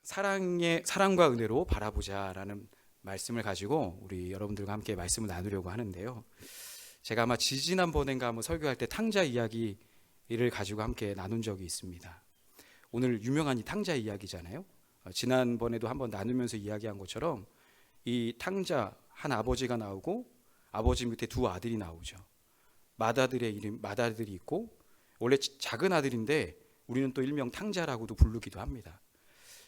사랑과 은혜로 바라보자라는 말씀을 가지고 우리 여러분들과 함께 말씀을 나누려고 하는데요. 제가 아마 지지난번인가 한번 설교할 때 탕자 이야기를 가지고 함께 나눈 적이 있습니다. 오늘 유명한 이 탕자 이야기잖아요. 지난번에도 한번 나누면서 이야기한 것처럼 이 탕자 한 아버지가 나오고 아버지 밑에 두 아들이 나오죠. 맏아들의 이름 맏아들이 있고 원래 작은 아들인데 우리는 또 일명 탕자라고도 부르기도 합니다.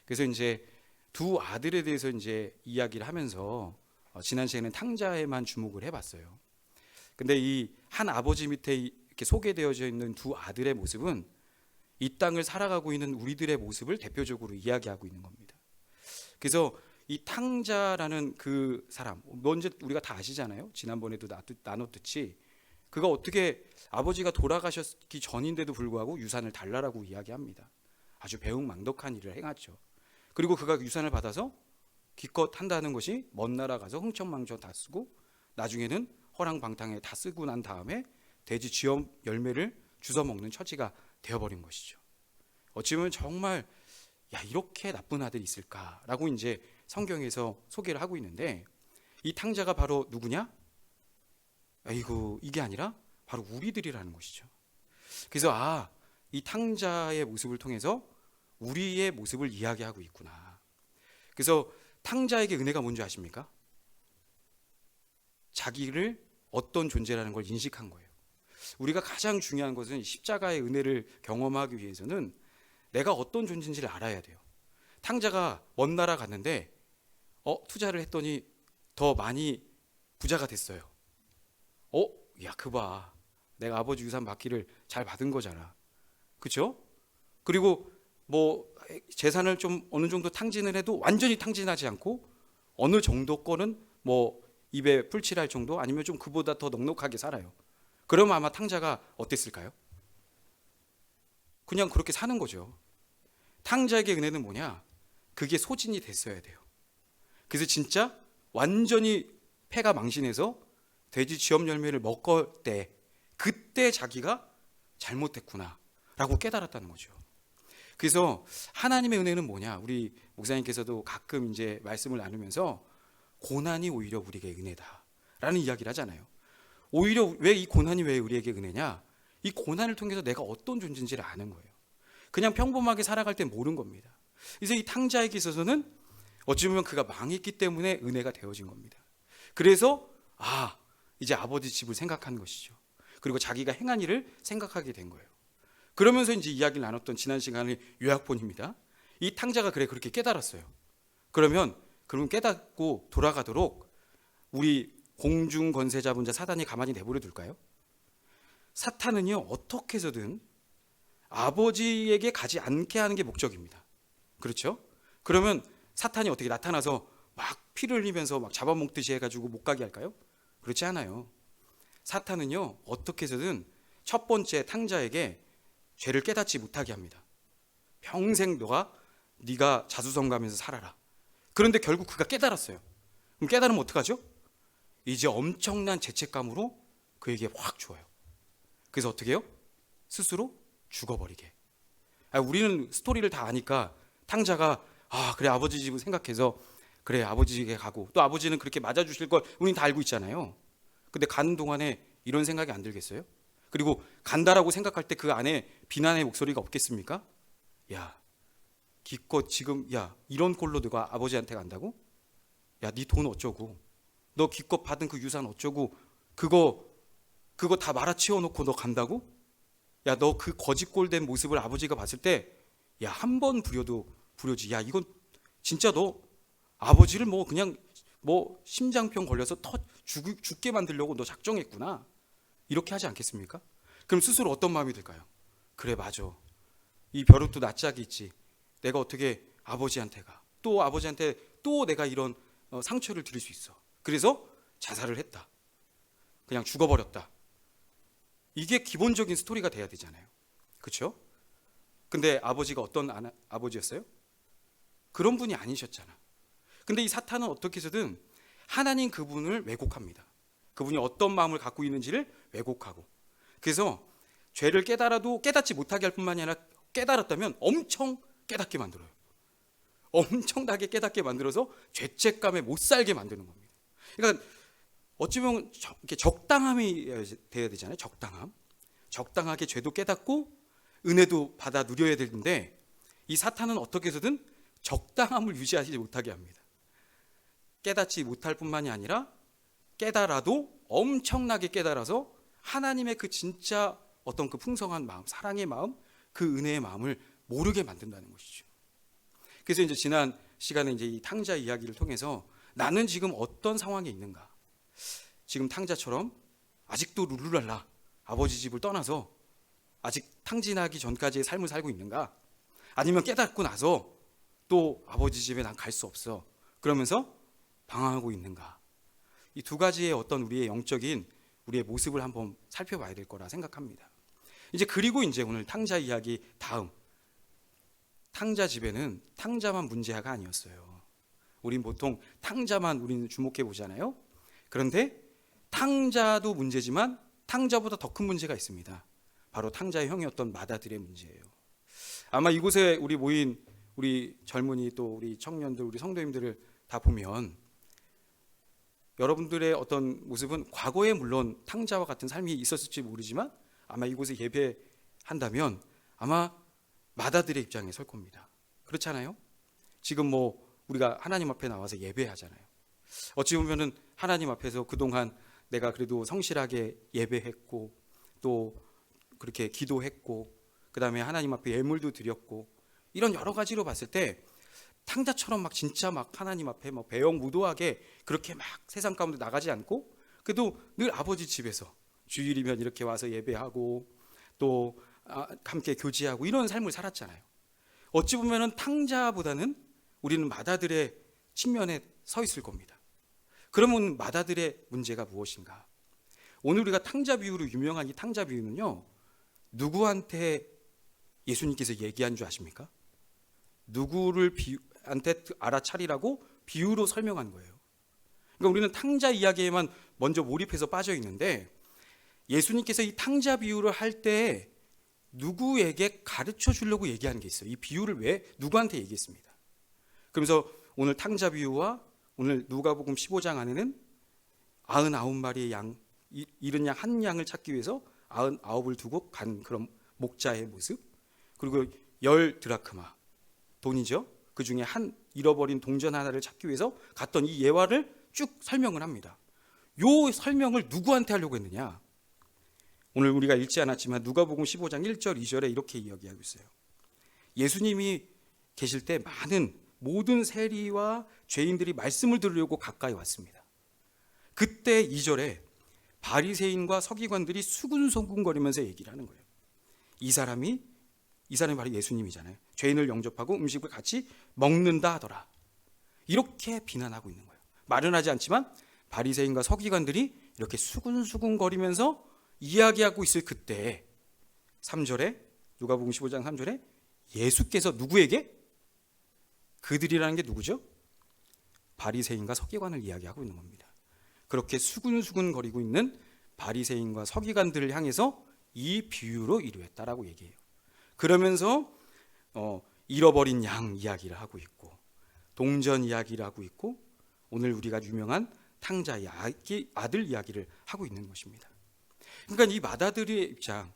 그래서 이제 두 아들에 대해서 이제 이야기를 하면서 지난 시간에는 탕자에만 주목을 해봤어요. 근데 이 한 아버지 밑에 이렇게 소개되어져 있는 두 아들의 모습은 이 땅을 살아가고 있는 우리들의 모습을 대표적으로 이야기하고 있는 겁니다. 그래서 이 탕자라는 그 사람, 먼저 우리가 다 아시잖아요. 지난번에도 나눴듯이 그가 어떻게 아버지가 돌아가셨기 전인데도 불구하고 유산을 달라라고 이야기합니다. 아주 배은망덕한 일을 행하죠. 그리고 그가 유산을 받아서 기껏 한다는 것이 먼 나라 가서 흥청망청 다 쓰고 나중에는 허랑방탕에 다 쓰고 난 다음에 돼지 쥐엄 열매를 주워 먹는 처지가 되어버린 것이죠. 어찌 보면 정말 이렇게 나쁜 아들이 있을까라고 이제 성경에서 소개를 하고 있는데 이 탕자가 바로 누구냐? 이게 아니라 바로 우리들이라는 것이죠. 그래서 이 탕자의 모습을 통해서 우리의 모습을 이야기하고 있구나. 그래서 탕자에게 은혜가 뭔지 아십니까? 자기를 어떤 존재라는 걸 인식한 거예요. 우리가 가장 중요한 것은 십자가의 은혜를 경험하기 위해서는 내가 어떤 존재인지를 알아야 돼요. 탕자가 먼 나라 갔는데 투자를 했더니 더 많이 부자가 됐어요. 그 봐. 내가 아버지 유산 받기를 잘 받은 거잖아. 그렇죠? 그리고 뭐 재산을 좀 어느 정도 탕진을 해도 완전히 탕진하지 않고 어느 정도 거는 뭐 입에 풀칠할 정도 아니면 좀 그보다 더 넉넉하게 살아요. 그러면 아마 탕자가 어땠을까요? 그냥 그렇게 사는 거죠. 탕자에게 은혜는 뭐냐? 그게 소진이 됐어야 돼요. 그래서 진짜 완전히 폐가 망신해서 돼지 쥐엄 열매를 먹을 때 그때 자기가 잘못했구나 라고 깨달았다는 거죠. 그래서 하나님의 은혜는 뭐냐? 우리 목사님께서도 가끔 이제 말씀을 나누면서 고난이 오히려 우리에게 은혜다라는 이야기를 하잖아요. 오히려 왜 이 고난이 왜 우리에게 은혜냐? 이 고난을 통해서 내가 어떤 존재인지를 아는 거예요. 그냥 평범하게 살아갈 때 모르는 겁니다. 그래서 이 탕자에게 있어서는 어찌 보면 그가 망했기 때문에 은혜가 되어진 겁니다. 그래서 이제 아버지 집을 생각한 것이죠. 그리고 자기가 행한 일을 생각하게 된 거예요. 그러면서 이제 이야기를 나눴던 지난 시간의 요약본입니다. 이 탕자가 그렇게 깨달았어요. 그러면 깨닫고 돌아가도록 우리 공중 권세 잡은 자 사단이 가만히 내버려 둘까요? 사탄은요 어떻게 해서든 아버지에게 가지 않게 하는 게 목적입니다. 그렇죠? 그러면 사탄이 어떻게 나타나서 막 피를 흘리면서 막 잡아먹듯이 해가지고 못 가게 할까요? 그렇지 않아요. 사탄은요 어떻게 해서든 첫 번째 탕자에게 죄를 깨닫지 못하게 합니다. 평생 네가 자수성가하면서 살아라. 그런데 결국 그가 깨달았어요. 그럼 깨달으면 어떡하죠? 이제 엄청난 죄책감으로 그에게 확 줘요. 그래서 어떻게 해요? 스스로 죽어버리게. 우리는 스토리를 다 아니까 탕자가 그래 아버지 집을 생각해서 그래 아버지 집에 가고 또 아버지는 그렇게 맞아주실 걸 우리는 다 알고 있잖아요. 근데 가는 동안에 이런 생각이 안 들겠어요? 그리고 간다라고 생각할 때 그 안에 비난의 목소리가 없겠습니까? 기껏 지금 이런 꼴로 너가 아버지한테 간다고? 네 돈 어쩌고 너 기껏 받은 그 유산 어쩌고 그거 다 말아치워놓고 너 간다고? 너 그 거짓골 된 모습을 아버지가 봤을 때 한 번 부려도 부려지. 이건 진짜 너 아버지를 그냥 심장병 걸려서 죽게 만들려고 너 작정했구나. 이렇게 하지 않겠습니까? 그럼 스스로 어떤 마음이 들까요? 그래 맞아. 이 벼룩도 낯짝이 있지. 내가 어떻게 아버지한테 가. 또 아버지한테 또 내가 이런 상처를 드릴 수 있어. 그래서 자살을 했다. 그냥 죽어버렸다. 이게 기본적인 스토리가 돼야 되잖아요. 그렇죠? 근데 아버지가 어떤 아버지였어요? 그런 분이 아니셨잖아. 근데 이 사탄은 어떻게 해서든 하나님 그분을 왜곡합니다. 그분이 어떤 마음을 갖고 있는지를 왜곡하고 그래서 죄를 깨달아도 깨닫지 못하게 할 뿐만이 아니라 깨달았다면 엄청 깨닫게 만들어요. 엄청나게 깨닫게 만들어서 죄책감에 못 살게 만드는 겁니다. 그러니까 어찌 보면 이렇게 적당함이 돼야 되잖아요. 적당하게 죄도 깨닫고 은혜도 받아 누려야 되는데 이 사탄은 어떻게 해서든 적당함을 유지하지 못하게 합니다. 깨닫지 못할 뿐만이 아니라 깨달아도 엄청나게 깨달아서 하나님의 그 진짜 어떤 그 풍성한 마음, 사랑의 마음, 그 은혜의 마음을 모르게 만든다는 것이죠. 그래서 이제 지난 시간에 이제 이 탕자 이야기를 통해서 나는 지금 어떤 상황에 있는가? 지금 탕자처럼 아직도 룰루랄라 아버지 집을 떠나서 아직 탕진하기 전까지의 삶을 살고 있는가? 아니면 깨닫고 나서 또 아버지 집에 난 갈 수 없어. 그러면서 방황하고 있는가? 이 두 가지의 어떤 우리의 영적인 우리의 모습을 한번 살펴봐야 될 거라 생각합니다. 그리고 이제 오늘 탕자 이야기 다음 탕자 집에는 탕자만 문제가 아니었어요. 우린 보통 탕자만 우리는 주목해 보잖아요. 그런데 탕자도 문제지만 탕자보다 더 큰 문제가 있습니다. 바로 탕자의 형이었던 마다들의 문제예요. 아마 이곳에 우리 모인 우리 젊은이 또 우리 청년들 우리 성도님들을 다 보면 여러분들의 어떤 모습은 과거에 물론 탕자와 같은 삶이 있었을지 모르지만 아마 이곳에 예배한다면 아마 마다들의 입장에 설 겁니다. 그렇지 않아요? 지금 우리가 하나님 앞에 나와서 예배하잖아요. 어찌 보면은 하나님 앞에서 그동안 내가 그래도 성실하게 예배했고 또 그렇게 기도했고 그다음에 하나님 앞에 예물도 드렸고 이런 여러 가지로 봤을 때 탕자처럼 막 진짜 막 하나님 앞에 배영무도하게 그렇게 막 세상 가운데 나가지 않고 그래도 늘 아버지 집에서 주일이면 이렇게 와서 예배하고 또 함께 교제하고 이런 삶을 살았잖아요. 어찌 보면은 탕자보다는 우리는 마다들의 측면에 서 있을 겁니다. 그러면 마다들의 문제가 무엇인가? 오늘 우리가 탕자 비유로 유명한 이 탕자 비유는요, 누구한테 예수님께서 얘기한 줄 아십니까? 누구를 한테 알아차리라고 비유로 설명한 거예요. 그러니까 우리는 탕자 이야기에만 먼저 몰입해서 빠져 있는데 예수님께서 이 탕자 비유를 할 때 누구에게 가르쳐 주려고 얘기하는 게 있어요. 이 비유를 왜 누구한테 얘기했습니다. 그러면서 오늘 탕자 비유와 오늘 누가복음 15장 안에는 99마리의 양, 잃은 양 한 양을 찾기 위해서 99을 두고 간 그런 목자의 모습, 그리고 10 드라크마 돈이죠. 그 중에 한 잃어버린 동전 하나를 찾기 위해서 갔던 이 예화를 쭉 설명을 합니다. 요 설명을 누구한테 하려고 했느냐? 오늘 우리가 읽지 않았지만 누가복음 15장 1절 2절에 이렇게 이야기하고 있어요. 예수님이 계실 때 모든 세리와 죄인들이 말씀을 들으려고 가까이 왔습니다. 그때 2절에 바리새인과 서기관들이 수군수군거리면서 얘기를 하는 거예요. 이 사람이 바로 예수님이잖아요. 죄인을 영접하고 음식을 같이 먹는다 하더라. 이렇게 비난하고 있는 거예요. 말은 하지 않지만 바리새인과 서기관들이 이렇게 수군수군거리면서 이야기하고 있을 그때 3절에 누가복음 15장 3절에 예수께서 누구에게? 그들이라는 게 누구죠? 바리새인과 서기관을 이야기하고 있는 겁니다. 그렇게 수군수군거리고 있는 바리새인과 서기관들을 향해서 이 비유로 이루었다라고 얘기해요. 그러면서 잃어버린 양 이야기를 하고 있고 동전 이야기를 하고 있고 오늘 우리가 유명한 탕자의 아들 이야기를 하고 있는 것입니다. 그러니까 이 마다들의 입장,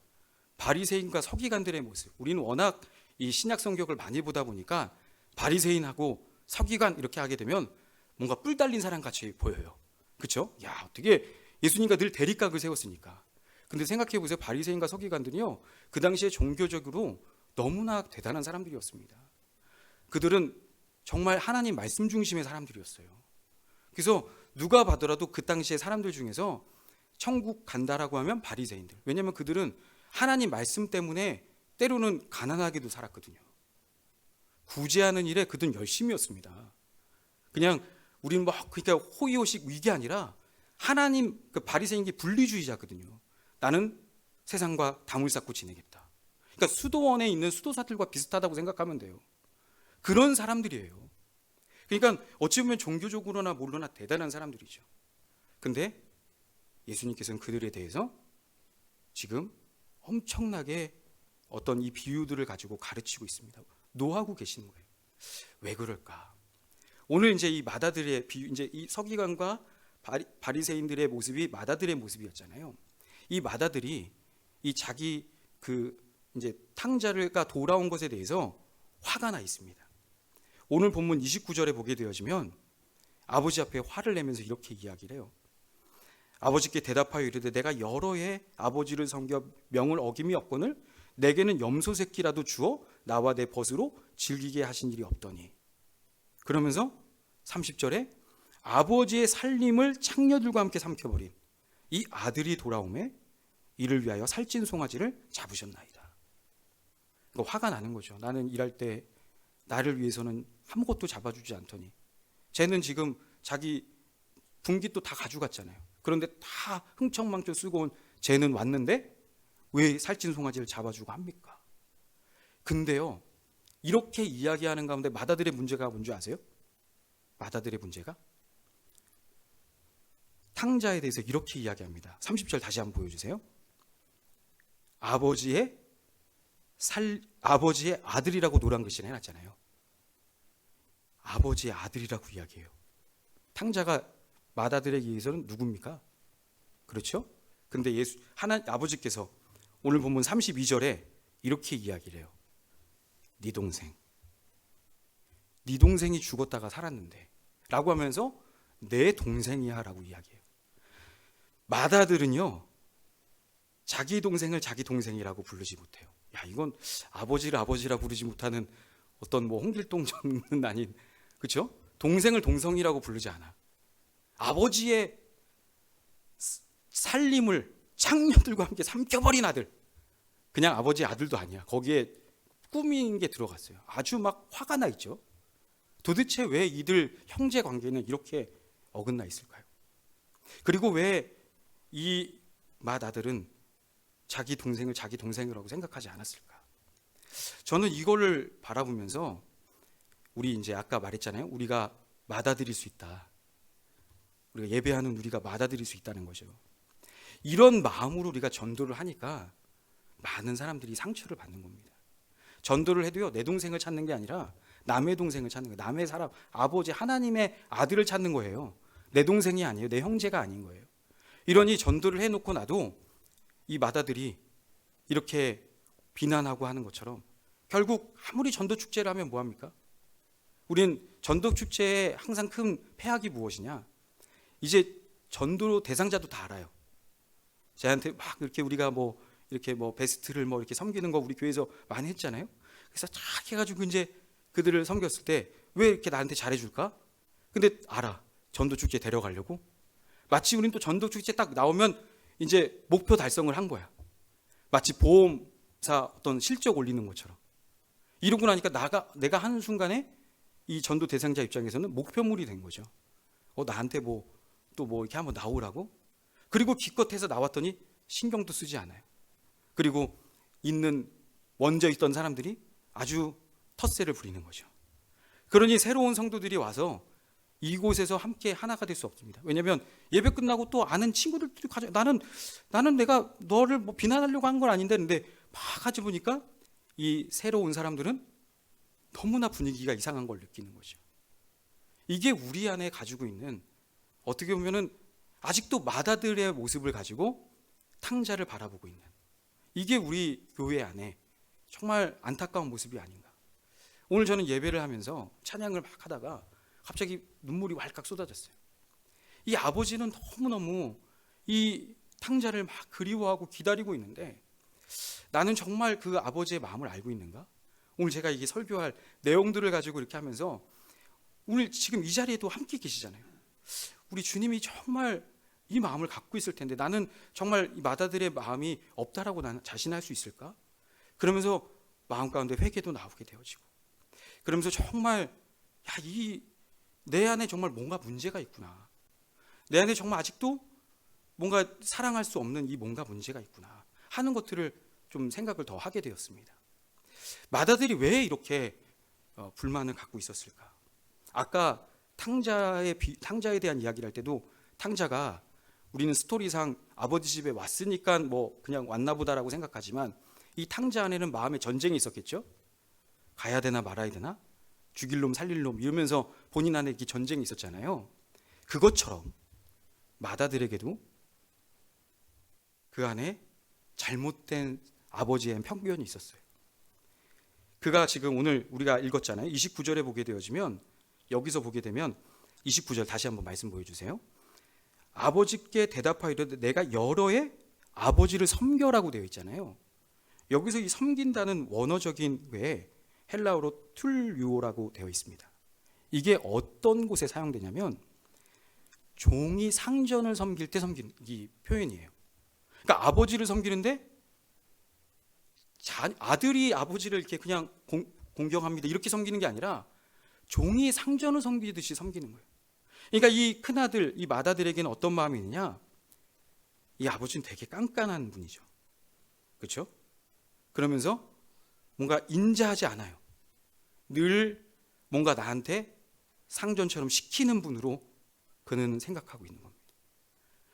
바리새인과 서기관들의 모습, 우리는 워낙 이 신약 성경을 많이 보다 보니까 바리새인하고 서기관 이렇게 하게 되면 뭔가 뿔 달린 사람 같이 보여요. 그렇죠? 야, 어떻게 예수님과 늘 대립각을 세웠으니까. 근데 생각해 보세요. 바리새인과 서기관들이요, 그 당시에 종교적으로 너무나 대단한 사람들이었습니다. 그들은 정말 하나님 말씀 중심의 사람들이었어요. 그래서 누가 봐더라도 그 당시의 사람들 중에서 천국 간다라고 하면 바리새인들. 왜냐하면 그들은 하나님 말씀 때문에 때로는 가난하게도 살았거든요. 구제하는 일에 그들은 열심이었습니다. 그냥 우리는 그러니까 호의호식 이게 아니라 하나님 그 바리새인이 분리주의자거든요. 나는 세상과 담을 쌓고 지내겠다. 그러니까 수도원에 있는 수도사들과 비슷하다고 생각하면 돼요. 그런 사람들이에요. 그러니까 어찌 보면 종교적으로나 뭘로나 대단한 사람들이죠. 근데 예수님께서는 그들에 대해서 지금 엄청나게 어떤 이 비유들을 가지고 가르치고 있습니다. 노하고 계시는 거예요. 왜 그럴까? 오늘 이제 이 마다들의 이제 이 서기관과 바리새인들의 모습이 마다들의 모습이었잖아요. 이 마다들이 이 자기 그 이제 탕자가 돌아온 것에 대해서 화가 나 있습니다. 오늘 본문 29절에 보게 되어지면 아버지 앞에 화를 내면서 이렇게 이야기를 해요. 아버지께 대답하여 이르되 내가 여러 해 아버지를 섬겨 명을 어김이 없거늘 내게는 염소 새끼라도 주어 나와 내 벗으로 즐기게 하신 일이 없더니. 그러면서 30절에 아버지의 살림을 창녀들과 함께 삼켜버린 이 아들이 돌아오매 이를 위하여 살찐 송아지를 잡으셨나이다. 그러니까 화가 나는 거죠. 나는 일할 때 나를 위해서는 아무것도 잡아주지 않더니 쟤는 지금 자기 분깃도 다 가져갔잖아요. 그런데 다 흥청망청 쓰고 온 쟤는 왔는데 왜 살찐 송아지를 잡아주고 합니까? 근데요, 이렇게 이야기하는 가운데 마다들의 문제가 뭔지 아세요? 마다들의 문제가 탕자에 대해서 이렇게 이야기합니다. 30절 다시 한번 보여주세요. 아버지의 아들이라고 노란 글씨를 해놨잖아요. 아버지의 아들이라고 이야기해요. 탕자가 마다들에게 의해서는 누굽니까? 그렇죠? 근데 아버지께서 오늘 본문 32절에 이렇게 이야기를 해요. 네 동생이 죽었다가 살았는데 라고 하면서 내 동생이야 라고 이야기해요. 마다들은요, 자기 동생을 자기 동생이라고 부르지 못해요. 야, 이건 아버지를 아버지라 부르지 못하는 어떤 뭐 홍길동 정은 아닌, 그렇죠? 동생을 동성이라고 부르지 않아. 아버지의 살림을 창녀들과 함께 삼켜버린 아들. 그냥 아버지의 아들도 아니야. 거기에 꾸민 게 들어갔어요. 아주 막 화가 나 있죠. 도대체 왜 이들 형제 관계는 이렇게 어긋나 있을까요? 그리고 왜 이 맏아들은 자기 동생을 자기 동생이라고 생각하지 않았을까? 저는 이거를 바라보면서 우리 이제 아까 말했잖아요. 우리가 맏아들일 수 있다. 우리가 예배하는 우리가 맏아들일 수 있다는 거죠. 이런 마음으로 우리가 전도를 하니까 많은 사람들이 상처를 받는 겁니다. 전도를 해도요, 내 동생을 찾는 게 아니라 남의 동생을 찾는 거예요. 남의 사람, 아버지 하나님의 아들을 찾는 거예요. 내 동생이 아니에요. 내 형제가 아닌 거예요. 이러니 전도를 해놓고 나도 이 맏아들이 이렇게 비난하고 하는 것처럼 결국 아무리 전도 축제를 하면 뭐합니까? 우린 전도 축제에 항상 큰 폐악이 무엇이냐? 이제 전도 대상자도 다 알아요. 저한테 막 이렇게 우리가 뭐 이렇게 뭐 베스트를 뭐 이렇게 섬기는 거 우리 교회에서 많이 했잖아요. 그래서 쫙 해가지고 이제 그들을 섬겼을 때 왜 이렇게 나한테 잘해줄까? 근데 알아. 전도 축제 데려가려고. 마치 우린 또 전도 축제 딱 나오면 이제 목표 달성을 한 거야. 마치 보험사 어떤 실적 올리는 것처럼. 이러고 나니까 내가 하는 순간에 이 전도 대상자 입장에서는 목표물이 된 거죠. 나한테 뭐 또 뭐 이렇게 한번 나오라고? 그리고 기껏해서 나왔더니 신경도 쓰지 않아요. 그리고 먼저 있던 사람들이 아주 텃세를 부리는 거죠. 그러니 새로운 성도들이 와서 이곳에서 함께 하나가 될 수 없습니다. 왜냐하면 예배 끝나고 또 아는 친구들끼리 나는 내가 너를 뭐 비난하려고 한 건 아닌데, 근데 막 하지 보니까 이 새로 온 사람들은 너무나 분위기가 이상한 걸 느끼는 거죠. 이게 우리 안에 가지고 있는, 어떻게 보면은 아직도 맏아들의 모습을 가지고 탕자를 바라보고 있는, 이게 우리 교회 안에 정말 안타까운 모습이 아닌가. 오늘 저는 예배를 하면서 찬양을 막 하다가 갑자기 눈물이 왈칵 쏟아졌어요. 이 아버지는 너무너무 이 탕자를 막 그리워하고 기다리고 있는데 나는 정말 그 아버지의 마음을 알고 있는가? 오늘 제가 이게 설교할 내용들을 가지고 이렇게 하면서 오늘 지금 이 자리에도 함께 계시잖아요. 우리 주님이 정말 이 마음을 갖고 있을 텐데 나는 정말 이 맏아들의 마음이 없다라고 나는 자신할 수 있을까? 그러면서 마음 가운데 회개도 나오게 되어지고, 그러면서 정말 내 안에 정말 뭔가 문제가 있구나. 내 안에 정말 아직도 뭔가 사랑할 수 없는 이 뭔가 문제가 있구나 하는 것들을 좀 생각을 더 하게 되었습니다. 맏아들이 왜 이렇게 불만을 갖고 있었을까? 아까 탕자에 대한 이야기를 할 때도 탕자가 우리는 스토리상 아버지 집에 왔으니까 뭐 그냥 왔나 보다라고 생각하지만 이 탕자 안에는 마음의 전쟁이 있었겠죠? 가야 되나 말아야 되나? 죽일 놈 살릴 놈 이러면서 본인 안에 이렇게 전쟁이 있었잖아요. 그것처럼 마다들에게도 그 안에 잘못된 아버지의 편견이 있었어요. 그가 지금 오늘 우리가 읽었잖아요. 29절에 보게 되어지면, 여기서 보게 되면 29절 다시 한번 말씀 보여주세요. 아버지께 대답하이르되 내가 여러 해 아버지를 섬겨라고 되어 있잖아요. 여기서 이 섬긴다는 원어적인 외에 헬라어로 툴유오라고 되어 있습니다. 이게 어떤 곳에 사용되냐면 종이 상전을 섬길 때 섬기는 이 표현이에요. 그러니까 아버지를 섬기는데 아들이 아버지를 이렇게 그냥 공경합니다 이렇게 섬기는 게 아니라 종이 상전을 섬기듯이 섬기는 거예요. 그러니까 이 큰아들, 이 맏아들에게는 어떤 마음이 있느냐, 이 아버지는 되게 깐깐한 분이죠. 그렇죠? 그러면서 뭔가 인자하지 않아요. 늘 뭔가 나한테 상전처럼 시키는 분으로 그는 생각하고 있는 겁니다.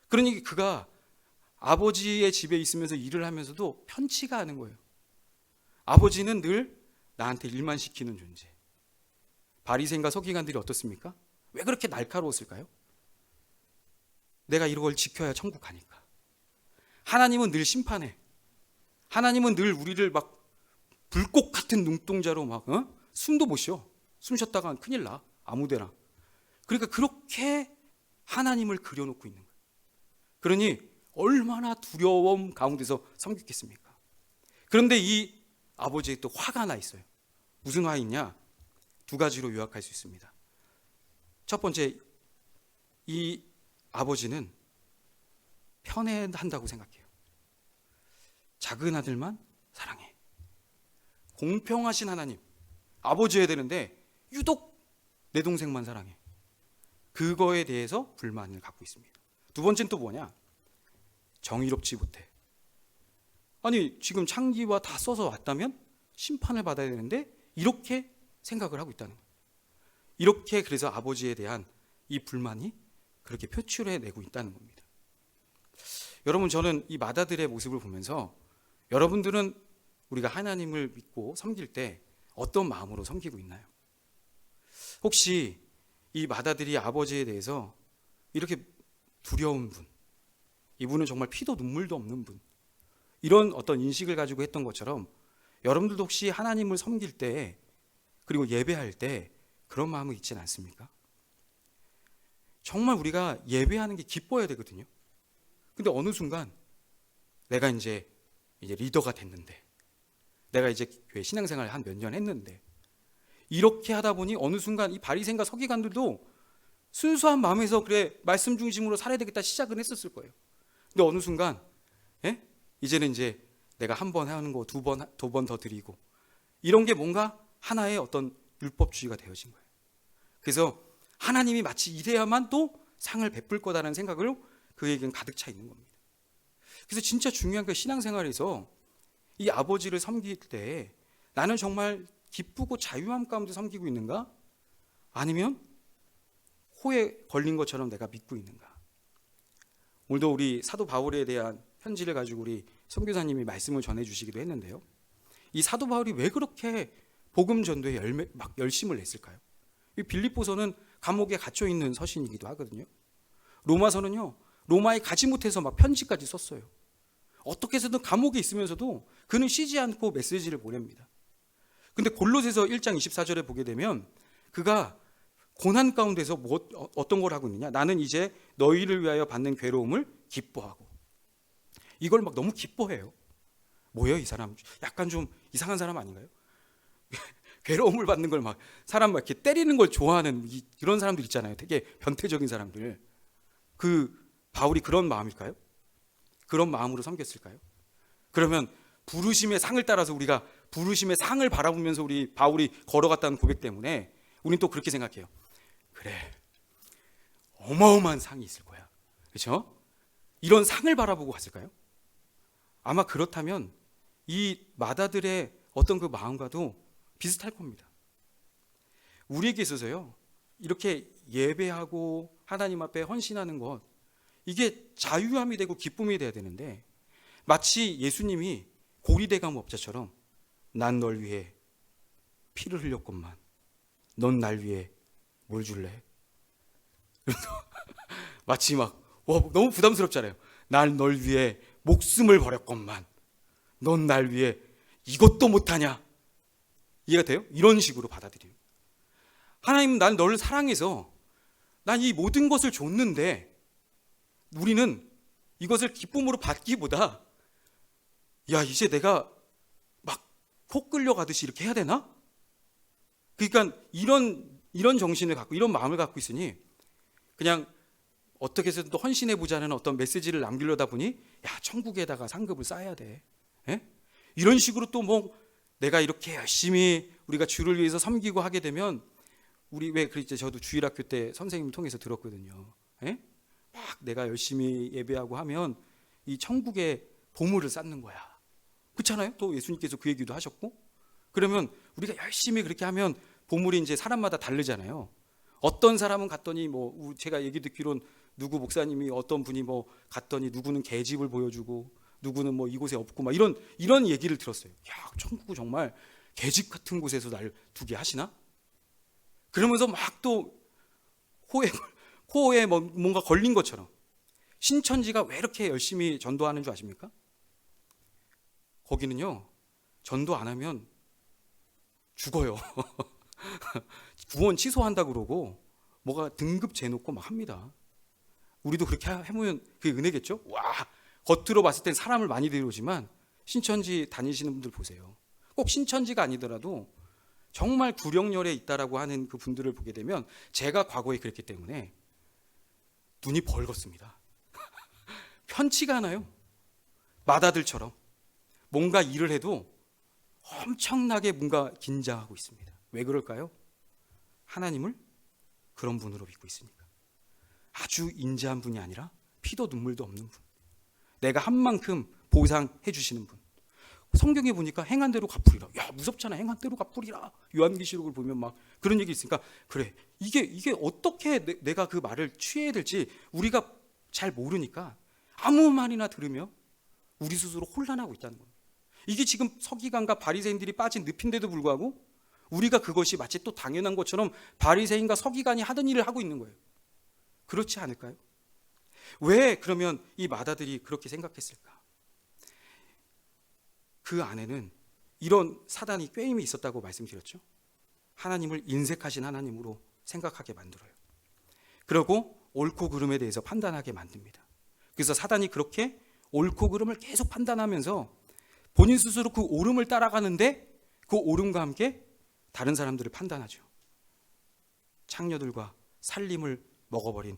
그러니 그가 아버지의 집에 있으면서 일을 하면서도 편치가 않은 거예요. 아버지는 늘 나한테 일만 시키는 존재. 바리새인과 서기관들이 어떻습니까? 왜 그렇게 날카로웠을까요? 내가 이걸 지켜야 천국 가니까. 하나님은 늘 심판해. 하나님은 늘 우리를 막 불꽃 같은 눈동자로 막 숨도 못 쉬어. 숨 쉬었다가 큰일 나. 아무데나. 그러니까 그렇게 하나님을 그려놓고 있는 거예요. 그러니 얼마나 두려움 가운데서 섬기겠습니까? 그런데 이 아버지에 또 화가 나 있어요. 무슨 화 있냐? 두 가지로 요약할 수 있습니다. 첫 번째, 이 아버지는 편애한다고 생각해요. 작은 아들만 사랑해. 공평하신 하나님, 아버지여야 되는데 유독 내 동생만 사랑해. 그거에 대해서 불만을 갖고 있습니다. 두 번째는 또 뭐냐? 정의롭지 못해. 아니 지금 창기와 다 써서 왔다면 심판을 받아야 되는데 이렇게 생각을 하고 있다는 거예요. 이렇게 그래서 아버지에 대한 이 불만이 그렇게 표출해내고 있다는 겁니다. 여러분, 저는 이 맏아들의 모습을 보면서 여러분들은 우리가 하나님을 믿고 섬길 때 어떤 마음으로 섬기고 있나요? 혹시 이 맏아들이 아버지에 대해서 이렇게 두려운 분, 이분은 정말 피도 눈물도 없는 분, 이런 어떤 인식을 가지고 했던 것처럼 여러분들도 혹시 하나님을 섬길 때 그리고 예배할 때 그런 마음을 잊지는 않습니까? 정말 우리가 예배하는 게 기뻐야 되거든요. 근데 어느 순간 내가 이제 리더가 됐는데, 내가 이제 교회 신앙생활을 한 몇 년 했는데, 이렇게 하다 보니 어느 순간 이 바리새인과 서기관들도 순수한 마음에서 그래 말씀 중심으로 살아야 되겠다 시작은 했었을 거예요. 근데 어느 순간 이제는 이제 내가 한 번 하는 거 두 번 더 드리고, 이런 게 뭔가 하나의 어떤 율법주의가 되어진 거예요. 그래서 하나님이 마치 이래야만 또 상을 베풀 거다라는 생각으로 그에게는 가득 차 있는 겁니다. 그래서 진짜 중요한 게 신앙생활에서 이 아버지를 섬길 때 나는 정말 기쁘고 자유함 가운데 섬기고 있는가? 아니면 호에 걸린 것처럼 내가 믿고 있는가? 오늘도 우리 사도 바울에 대한 편지를 가지고 우리 선교사님이 말씀을 전해주시기도 했는데요. 이 사도 바울이 왜 그렇게 복음 전도에 막 열심을 냈을까요? 이 빌립보서는 감옥에 갇혀 있는 서신이기도 하거든요. 로마서는요, 로마에 가지 못해서 막 편지까지 썼어요. 어떻게 해서든 감옥에 있으면서도 그는 쉬지 않고 메시지를 보냅니다. 근데 골로새서 1장 24절에 보게 되면 그가 고난 가운데서 어떤 걸 하고 있느냐? 나는 이제 너희를 위하여 받는 괴로움을 기뻐하고. 이걸 막 너무 기뻐해요. 뭐예요, 이 사람? 약간 좀 이상한 사람 아닌가요? 괴로움을 받는 걸 막 사람 막 이렇게 때리는 걸 좋아하는 이런 사람들 있잖아요. 되게 변태적인 사람들. 그 바울이 그런 마음일까요? 그런 마음으로 섬겼을까요? 그러면 부르심의 상을 따라서 우리가 부르심의 상을 바라보면서 우리 바울이 걸어갔다는 고백 때문에 우리는 또 그렇게 생각해요. 그래, 어마어마한 상이 있을 거야. 그렇죠? 이런 상을 바라보고 갔을까요? 아마 그렇다면 이 맏아들의 어떤 그 마음과도 비슷할 겁니다. 우리에게 있어서요, 이렇게 예배하고 하나님 앞에 헌신하는 것, 이게 자유함이 되고 기쁨이 돼야 되는데 마치 예수님이 고리대감 업자처럼 난 널 위해 피를 흘렸건만 넌 날 위해 뭘 줄래? 마치 막 너무 부담스럽잖아요. 난 널 위해 목숨을 버렸건만 넌 날 위해 이것도 못하냐? 이해가 돼요? 이런 식으로 받아들여요. 하나님, 난 너를 사랑해서 난 이 모든 것을 줬는데 우리는 이것을 기쁨으로 받기보다 야, 이제 내가 막 코 끌려가듯이 이렇게 해야 되나? 그러니까 이런 정신을 갖고 이런 마음을 갖고 있으니 그냥 어떻게 해서든 또 헌신해보자는 어떤 메시지를 남기려다 보니 야, 천국에다가 상급을 쌓아야 돼. 에? 이런 식으로 또 뭐 내가 이렇게 열심히 우리가 주를 위해서 섬기고 하게 되면 우리 왜 그랬지? 저도 주일학교 때 선생님 통해서 들었거든요. 에? 막 내가 열심히 예배하고 하면 이 천국의 보물을 쌓는 거야. 그렇잖아요? 또 예수님께서 그 얘기도 하셨고. 그러면 우리가 열심히 그렇게 하면 보물이 이제 사람마다 다르잖아요. 어떤 사람은 갔더니 뭐 제가 얘기 듣기론 누구 목사님이 어떤 분이 뭐 갔더니 누구는 개집을 보여주고 누구는 뭐 이곳에 없고 막 이런 얘기를 들었어요. 야, 천국은 정말 개집 같은 곳에서 날 두게 하시나? 그러면서 막 또 코에 뭔가 걸린 것처럼 신천지가 왜 이렇게 열심히 전도하는 줄 아십니까? 거기는요, 전도 안 하면 죽어요. 구원 취소한다 그러고 뭐가 등급 재놓고 막 합니다. 우리도 그렇게 해보면 그게 은혜겠죠? 와, 겉으로 봤을 땐 사람을 많이 데려오지만 신천지 다니시는 분들 보세요. 꼭 신천지가 아니더라도 정말 구령열에 있다라고 하는 그 분들을 보게 되면 제가 과거에 그랬기 때문에 눈이 벌겋습니다. 편치가 않아요. 마다들처럼 뭔가 일을 해도 엄청나게 뭔가 긴장하고 있습니다. 왜 그럴까요? 하나님을 그런 분으로 믿고 있으니까. 아주 인자한 분이 아니라 피도 눈물도 없는 분, 내가 한 만큼 보상해 주시는 분. 성경에 보니까 행한 대로 갚으리라. 야, 무섭잖아. 행한 대로 갚으리라. 요한계시록을 보면 막 그런 얘기 있으니까 그래, 이게 어떻게 내가 그 말을 취해야 될지 우리가 잘 모르니까 아무 말이나 들으며 우리 스스로 혼란하고 있다는 겁니다. 이게 지금 서기관과 바리새인들이 빠진 늪인데도 불구하고 우리가 그것이 마치 또 당연한 것처럼 바리새인과 서기관이 하던 일을 하고 있는 거예요. 그렇지 않을까요? 왜 그러면 이 마다들이 그렇게 생각했을까? 그 안에는 이런 사단이 꾀임이 있었다고 말씀드렸죠. 하나님을 인색하신 하나님으로 생각하게 만들어요. 그리고 옳고 그름에 대해서 판단하게 만듭니다. 그래서 사단이 그렇게 옳고 그름을 계속 판단하면서 본인 스스로 그 옳음을 따라가는데 그 옳음과 함께 다른 사람들을 판단하죠. 창녀들과 살림을 먹어버린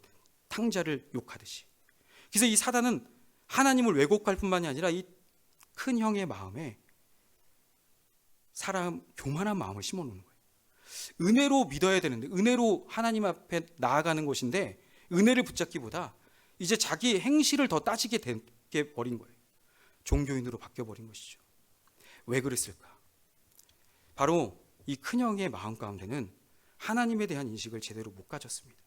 탕자를 욕하듯이. 그래서 이 사단은 하나님을 왜곡할 뿐만이 아니라 이 큰 형의 마음에 교만한 마음을 심어놓는 거예요. 은혜로 믿어야 되는데, 은혜로 하나님 앞에 나아가는 것인데 은혜를 붙잡기보다 이제 자기 행실을 더 따지게 되게 버린 거예요. 종교인으로 바뀌어버린 것이죠. 왜 그랬을까? 바로 이 큰형의 마음 가운데는 하나님에 대한 인식을 제대로 못 가졌습니다.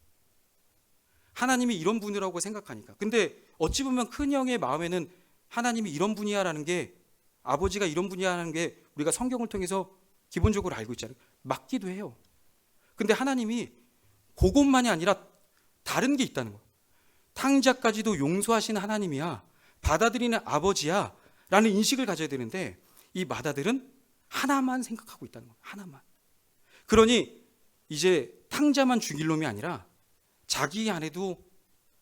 하나님이 이런 분이라고 생각하니까. 근데 어찌 보면 큰형의 마음에는 하나님이 이런 분이야라는 게, 아버지가 이런 분이야라는 게 우리가 성경을 통해서 기본적으로 알고 있잖아요. 맞기도 해요. 근데 하나님이 그것만이 아니라 다른 게 있다는 거예요. 탕자까지도 용서하시는 하나님이야, 받아들이는 아버지야 라는 인식을 가져야 되는데 이 마다들은 하나만 생각하고 있다는 거예요. 하나만. 그러니 이제 탕자만 죽일 놈이 아니라 자기 안에도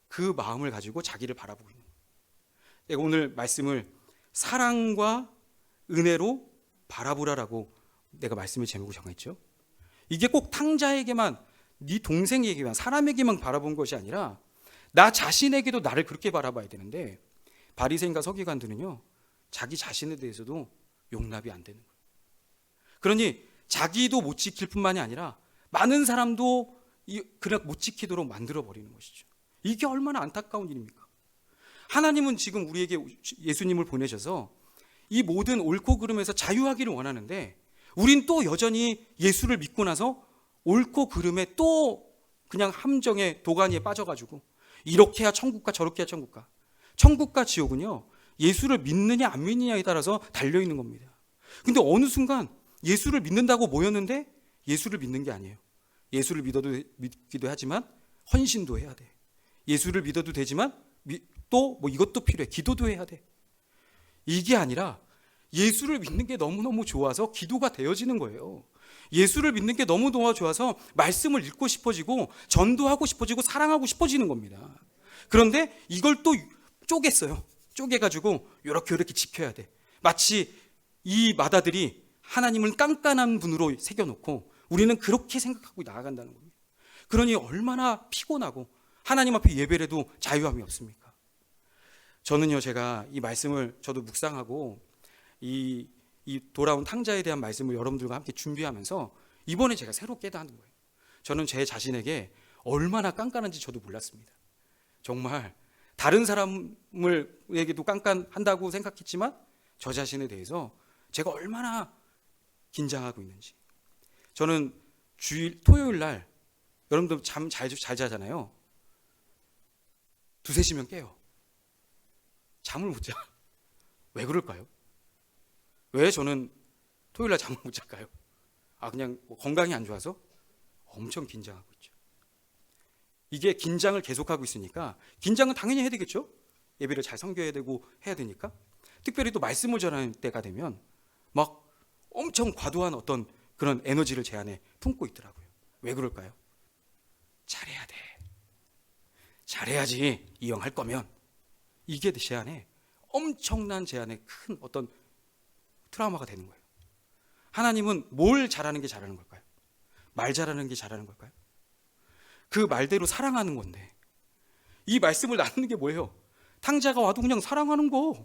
그 마음을 가지고 자기를 바라보고 있는 거예요. 내가 오늘 말씀을 사랑과 은혜로 바라보라라고 내가 말씀의 제목을 정했죠. 이게 꼭 탕자에게만, 네 동생에게만, 사람에게만 바라본 것이 아니라 나 자신에게도 나를 그렇게 바라봐야 되는데 바리새인과 서기관들은요, 자기 자신에 대해서도 용납이 안 되는 거예요. 그러니 자기도 못 지킬 뿐만이 아니라 많은 사람도 그냥 못 지키도록 만들어 버리는 것이죠. 이게 얼마나 안타까운 일입니까? 하나님은 지금 우리에게 예수님을 보내셔서 이 모든 옳고 그름에서 자유하기를 원하는데 우린 또 여전히 예수를 믿고 나서 옳고 그름에 또 그냥 함정에 도가니에 빠져가지고 이렇게 해야 천국가 저렇게 해야 천국가. 천국과 지옥은요, 예수를 믿느냐 안 믿느냐에 따라서 달려있는 겁니다. 근데 어느 순간 예수를 믿는다고 모였는데 예수를 믿는 게 아니에요. 예수를 믿기도 하지만 헌신도 해야 돼. 예수를 믿어도 되지만 또 뭐 이것도 필요해. 기도도 해야 돼. 이게 아니라 예수를 믿는 게 너무너무 좋아서 기도가 되어지는 거예요. 예수를 믿는 게 너무너무 좋아서 말씀을 읽고 싶어지고 전도하고 싶어지고 사랑하고 싶어지는 겁니다. 그런데 이걸 또 쪼갰어요. 쪼개가지고 이렇게 지켜야 돼. 마치 이 마다들이 하나님을 깐깐한 분으로 새겨놓고 우리는 그렇게 생각하고 나아간다는 겁니다. 그러니 얼마나 피곤하고 하나님 앞에 예배를 해도 자유함이 없습니까? 저는요, 제가 이 말씀을 저도 묵상하고 이 돌아온 탕자에 대한 말씀을 여러분들과 함께 준비하면서 이번에 제가 새로 깨닫는 거예요. 저는 제 자신에게 얼마나 깐깐한지 저도 몰랐습니다. 정말 다른 사람에게도 깐깐한다고 생각했지만 저 자신에 대해서 제가 얼마나 긴장하고 있는지. 저는 토요일 날 여러분들 잠 잘 자잖아요. 2-3시면 깨요. 잠을 못 자. 왜 그럴까요? 왜 저는 토요일 날 잠을 못 잘까요? 그냥 건강이 안 좋아서? 엄청 긴장하고 있죠. 이게 긴장을 계속하고 있으니까 긴장은 당연히 해야 되겠죠? 예배를 잘 섬겨야 되고 해야 되니까. 특별히 또 말씀을 전하는 때가 되면 막 엄청 과도한 어떤 그런 에너지를 제 안에 품고 있더라고요. 왜 그럴까요? 잘해야 돼. 잘해야지 이왕할 거면. 이게 제 안에 엄청난 제 안에 큰 어떤 트라우마가 되는 거예요. 하나님은 뭘 잘하는 게 잘하는 걸까요? 말 잘하는 게 잘하는 걸까요? 그 말대로 사랑하는 건데 이 말씀을 나누는 게 뭐예요? 탕자가 와도 그냥 사랑하는 거.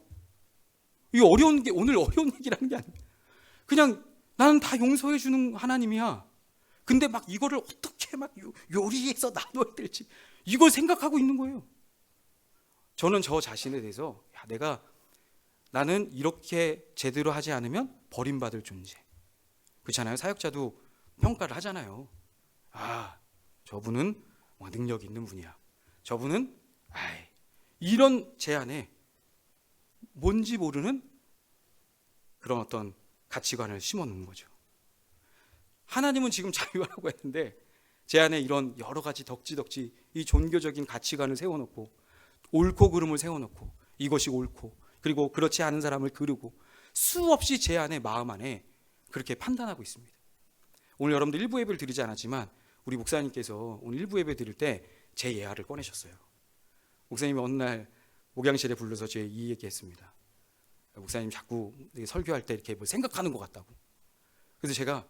이게 어려운 게 오늘 어려운 얘기라는 게 아니에요. 그냥 나는 다 용서해 주는 하나님이야. 근데 막 이거를 어떻게 막 요리해서 나눠야 될지 이걸 생각하고 있는 거예요. 저는 저 자신에 대해서 나는 이렇게 제대로 하지 않으면 버림받을 존재. 그렇잖아요. 사역자도 평가를 하잖아요. 저분은 능력 있는 분이야. 저분은 이런 제 안에 뭔지 모르는 그런 어떤 가치관을 심어놓는 거죠. 하나님은 지금 자유하라고 했는데 제 안에 이런 여러 가지 덕지덕지 이 종교적인 가치관을 세워놓고 옳고 그름을 세워놓고 이것이 옳고 그리고 그렇지 않은 사람을 그르고 수없이 제 안에 마음 안에 그렇게 판단하고 있습니다. 오늘 여러분들 일부 예배를 드리지 않았지만 우리 목사님께서 오늘 일부 예배 드릴 때 제 예화를 꺼내셨어요. 목사님이 어느 날 목양실에 불러서 제 이 얘기했습니다. 목사님 자꾸 설교할 때 이렇게 뭐 생각하는 것 같다고. 그래서 제가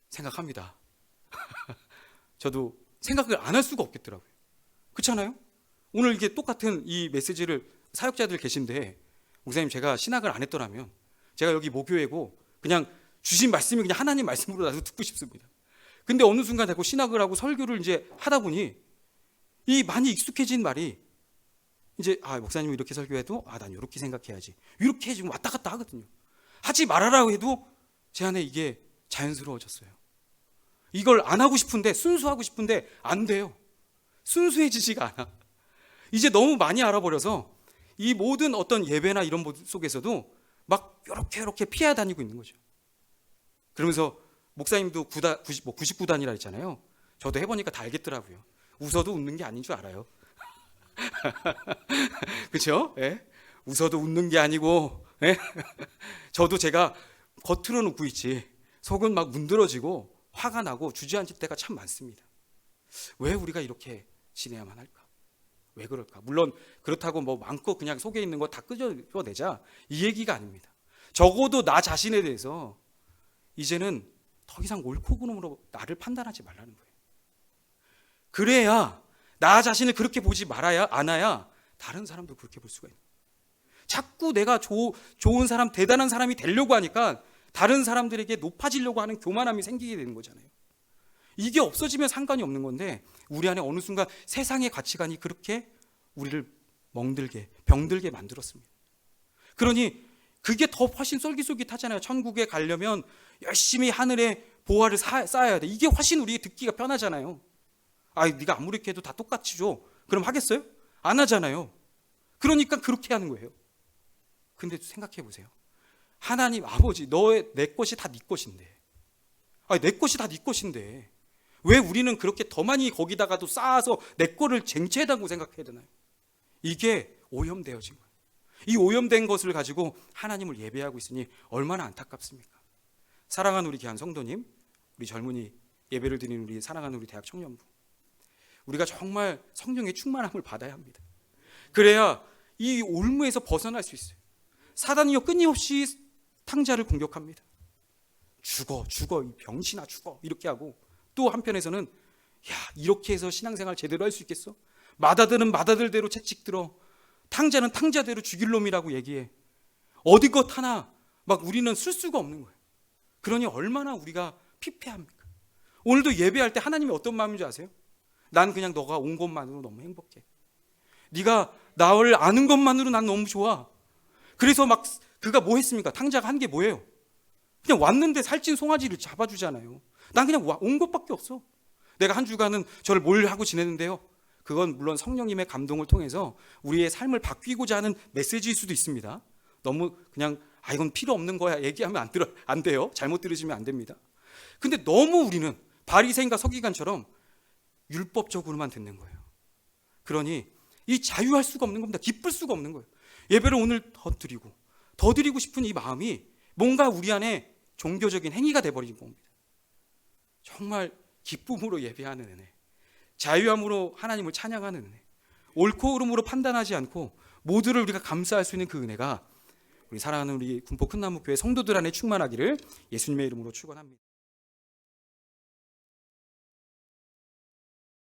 생각합니다. 저도 생각을 안 할 수가 없겠더라고요. 그렇잖아요? 오늘 이게 똑같은 이 메시지를 사역자들 계신데 목사님 제가 신학을 안 했더라면 제가 여기 모교회고 그냥 주신 말씀이 그냥 하나님 말씀으로 나도 듣고 싶습니다. 근데 어느 순간 자꾸 신학을 하고 설교를 이제 하다 보니 이 많이 익숙해진 말이 이제 목사님이 이렇게 설교해도 난 이렇게 생각해야지 이렇게 지금 왔다 갔다 하거든요. 하지 말아라고 해도 제 안에 이게 자연스러워졌어요. 이걸 안 하고 싶은데 순수하고 싶은데 안 돼요. 순수해지지가 않아. 이제 너무 많이 알아버려서 이 모든 어떤 예배나 이런 속에서도 막 이렇게 피해 다니고 있는 거죠. 그러면서 목사님도 99단이라 했잖아요. 저도 해보니까 다 알겠더라고요. 웃어도 웃는 게 아닌 줄 알아요. 그렇죠? 예? 웃어도 웃는 게 아니고 저도 제가 겉으로는 웃고 있지 속은 막 문드러지고 화가 나고 주저앉을 때가 참 많습니다. 왜 우리가 이렇게 지내야만 할까? 왜 그럴까? 물론 그렇다고 뭐 많고 그냥 속에 있는 거 다 끄집어내자 이 얘기가 아닙니다. 적어도 나 자신에 대해서 이제는 더 이상 옳고 그름으로 나를 판단하지 말라는 거예요. 그래야 나 자신을 그렇게 보지 않아야 다른 사람도 그렇게 볼 수가 있는 거예요. 자꾸 내가 좋은 사람, 대단한 사람이 되려고 하니까 다른 사람들에게 높아지려고 하는 교만함이 생기게 되는 거잖아요. 이게 없어지면 상관이 없는 건데 우리 안에 어느 순간 세상의 가치관이 그렇게 우리를 멍들게 병들게 만들었습니다. 그러니 그게 더 훨씬 쏠깃쏠깃하잖아요. 천국에 가려면 열심히 하늘의 보화를 쌓아야 돼. 이게 훨씬 우리에게 듣기가 편하잖아요. 네가 아무리 이렇게 해도 다 똑같이 줘. 그럼 하겠어요? 안 하잖아요. 그러니까 그렇게 하는 거예요. 근데 생각해 보세요. 하나님 아버지 내 것이 다 네 것인데 내 것이 다 네 것인데 왜 우리는 그렇게 더 많이 거기다가도 쌓아서 내 거를 쟁취하다고 생각해야 되나요? 이게 오염되어진 거예요. 이 오염된 것을 가지고 하나님을 예배하고 있으니 얼마나 안타깝습니까? 사랑하는 우리 귀한 성도님, 우리 젊은이 예배를 드리는 우리 사랑하는 우리 대학 청년부, 우리가 정말 성령의 충만함을 받아야 합니다. 그래야 이 올무에서 벗어날 수 있어요. 사단이요 끊임없이 탕자를 공격합니다. 죽어 이 병신아 죽어 이렇게 하고, 또 한편에서는 야 이렇게 해서 신앙생활 제대로 할 수 있겠어? 마다들은 마다들대로 채찍 들어, 탕자는 탕자대로 죽일 놈이라고 얘기해. 어디 것 하나 막 우리는 쓸 수가 없는 거예요. 그러니 얼마나 우리가 피폐합니까? 오늘도 예배할 때 하나님이 어떤 마음인지 아세요? 난 그냥 너가 온 것만으로 너무 행복해. 네가 나를 아는 것만으로 난 너무 좋아. 그래서 막 그가 뭐 했습니까? 탕자가 한 게 뭐예요? 그냥 왔는데 살찐 송아지를 잡아주잖아요. 난 그냥 온 것밖에 없어. 내가 한 주간은 저를 뭘 하고 지냈는데요, 그건 물론 성령님의 감동을 통해서 우리의 삶을 바뀌고자 하는 메시지일 수도 있습니다. 너무 그냥 이건 필요 없는 거야 얘기하면 안 돼요. 잘못 들으시면 안 됩니다. 근데 너무 우리는 바리새인과 서기관처럼 율법적으로만 듣는 거예요. 그러니 이 자유할 수가 없는 겁니다. 기쁠 수가 없는 거예요. 예배를 오늘 더 드리고 싶은 이 마음이 뭔가 우리 안에 종교적인 행위가 돼버린 겁니다. 정말 기쁨으로 예배하는 은혜, 자유함으로 하나님을 찬양하는 은혜, 옳고 그름으로 판단하지 않고 모두를 우리가 감싸할 수 있는 그 은혜가 우리 사랑하는 우리 군포 큰나무교회 성도들 안에 충만하기를 예수님의 이름으로 축원합니다.